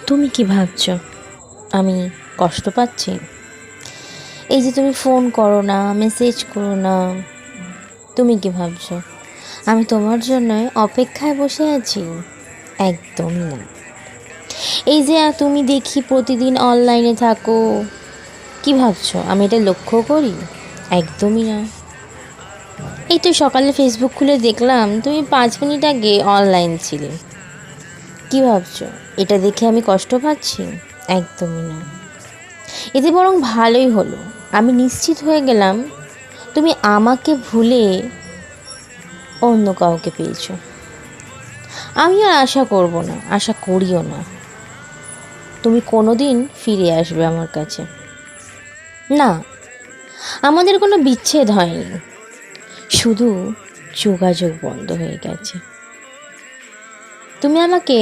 তুমি কি ভাবছো আমি কষ্ট পাচ্ছি? এই যে তুমি ফোন করো না, মেসেজ করো না, তুমি কি ভাবছো আমি তোমার জন্য অপেক্ষায় বসে আছি? একদমই না। এই যে তুমি দেখি প্রতিদিন অনলাইনে থাকো, কি ভাবছো আমি এটা লক্ষ্য করি? একদমই না। এই তো সকালে ফেসবুক খুলে দেখলাম তুমি 5 মিনিট আগে অনলাইন ছিলে, কি ভাবছো এটা দেখে আমি কষ্ট পাচ্ছি? একদমই না। এতে বরং ভালোই হলো, আমি নিশ্চিত হয়ে গেলাম তুমি আমাকে ভুলে অন্য কাউকে পেয়েছো। আমি আর আশা করব না, আশা করিও না তুমি কোনো দিন ফিরে আসবে আমার কাছে। না, আমাদের কোনো বিচ্ছেদ হয়নি, শুধু যোগাযোগ বন্ধ হয়ে গেছে। তুমি আমাকে